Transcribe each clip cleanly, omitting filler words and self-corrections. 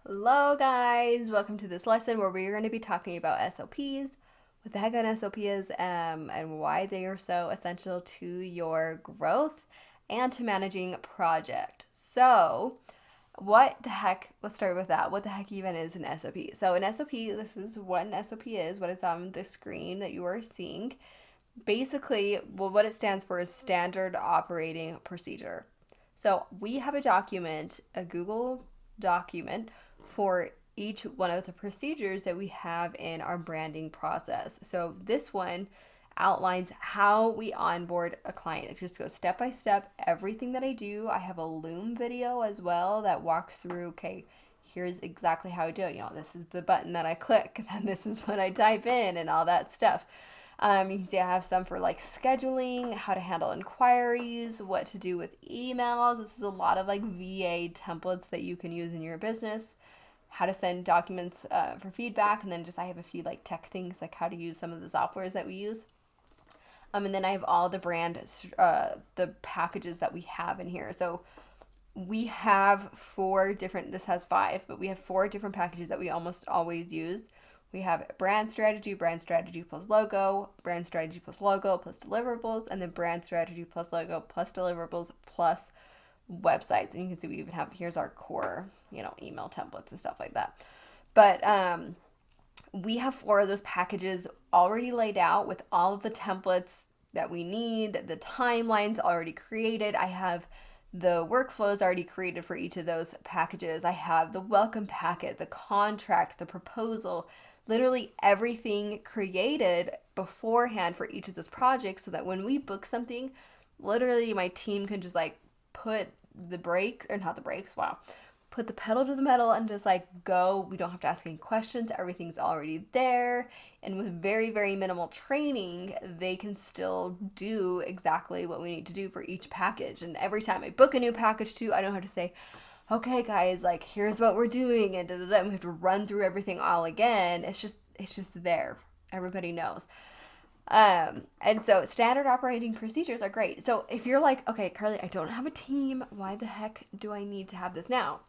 Hello, guys. Welcome to this lesson where we're going to be talking about SOPs, what the heck an SOP is, and why they are so essential to your growth and to managing a project. So, what the heck? Let's start with that. What the heck even is an SOP? So, an SOP, this is what an SOP is, what it's on the screen that you are seeing. Basically, well, what it stands for is Standard Operating Procedure. So we have a document, a Google document for each one of the procedures that we have in our branding process. So this one outlines how we onboard a client. It just goes step by step, everything that I do. I have a Loom video as well that walks through, okay, here's exactly how I do it. This is the button that I click, and then this is what I type in and all that stuff. You can see I have some for like scheduling, how to handle inquiries, what to do with emails. This is a lot of like VA templates that you can use in your business, how to send documents for feedback, and then just I have a few like tech things like how to use some of the softwares that we use. And then I have all the the packages that we have in here. So we have this has five, but we have four different packages that we almost always use. We have brand strategy plus logo, brand strategy plus logo plus deliverables, and then brand strategy plus logo plus deliverables plus websites. And you can see we even have, here's our core, email templates and stuff like that. But we have four of those packages already laid out with all of the templates that we need, the timelines already created. I have the workflows already created for each of those packages. I have the welcome packet, the contract, the proposal, literally everything created beforehand for each of those projects so that when we book something, literally my team can just like put the brakes, or not the brakes, wow, put the pedal to the metal and just like go. We don't have to ask any questions. Everything's already there. And with very, very minimal training, they can still do exactly what we need to do for each package. And every time I book a new package too, I don't have to say, okay guys, like here's what we're doing, and da, da, da, and we have to run through everything all again. It's just there. Everybody knows. And so standard operating procedures are great. So if you're like, okay, Carly, I don't have a team, why the heck do I need to have this now?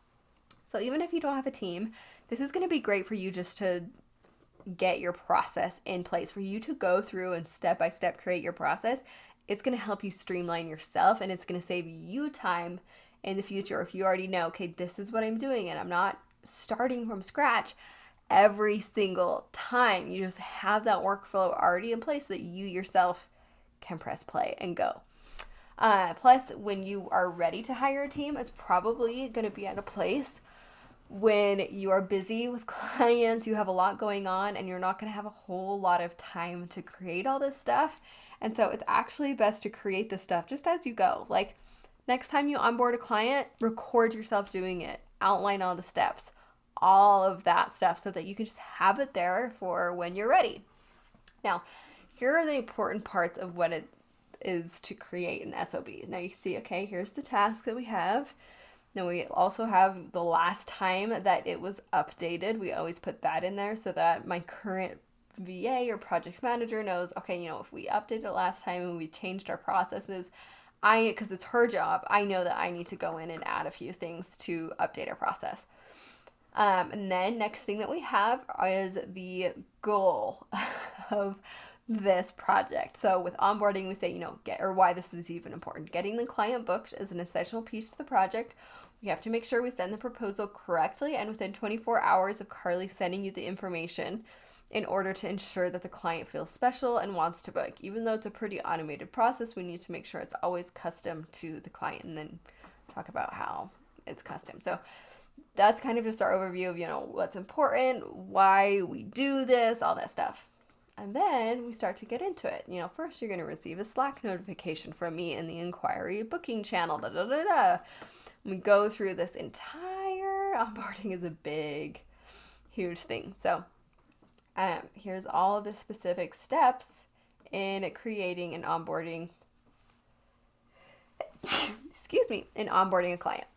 So even if you don't have a team, this is going to be great for you just to get your process in place, for you to go through and step by step create your process. It's going to help you streamline yourself, and it's going to save you time in the future. If you already know, okay, this is what I'm doing and I'm not starting from scratch every single time. You just have that workflow already in place so that you yourself can press play and go. Plus, when you are ready to hire a team, it's probably going to be at a place when you are busy with clients, you have a lot going on, and you're not going to have a whole lot of time to create all this stuff. And so it's actually best to create this stuff just as you go. Like next time you onboard a client, record yourself doing it, outline all the steps, all of that stuff so that you can just have it there for when you're ready. Now, here are the important parts of what it is to create an SOP. Now you can see, okay, here's the task that we have. Then we also have the last time that it was updated. We always put that in there so that my current VA or project manager knows, okay, if we updated it last time and we changed our processes, because it's her job, I know that I need to go in and add a few things to update our process. And then next thing that we have is the goal of this project. So with onboarding, we say, why this is even important. Getting the client booked is an essential piece to the project. We have to make sure we send the proposal correctly and within 24 hours of Carly sending you the information in order to ensure that the client feels special and wants to book. Even though it's a pretty automated process, we need to make sure it's always custom to the client, and then talk about how it's custom. So that's kind of just our overview of, what's important, why we do this, all that stuff. And then we start to get into it. First you're going to receive a Slack notification from me in the inquiry booking channel. Da, da, da, da. We go through this entire onboarding is a big, huge thing. So here's all of the specific steps in creating an onboarding, in onboarding a client.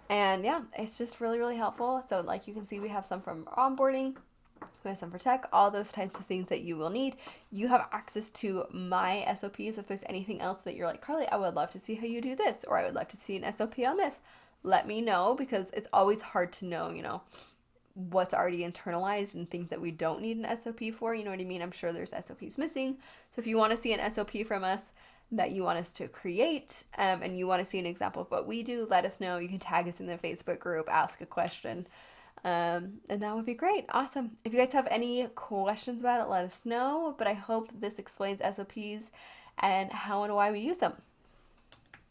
And yeah, it's just really, really helpful. So like you can see, we have some from onboarding, we have some for tech, all those types of things that you will need. You have access to my SOPs. If there's anything else that you're like, Carly, I would love to see how you do this, or I would love to see an SOP on this, let me know, because it's always hard to know, what's already internalized and things that we don't need an SOP for. You know what I mean? I'm sure there's SOPs missing. So if you want to see an SOP from us that you want us to create, and you want to see an example of what we do, let us know. You can tag us in the Facebook group, ask a question. And that would be great. Awesome. If you guys have any questions about it, let us know. But I hope this explains SOPs and how and why we use them.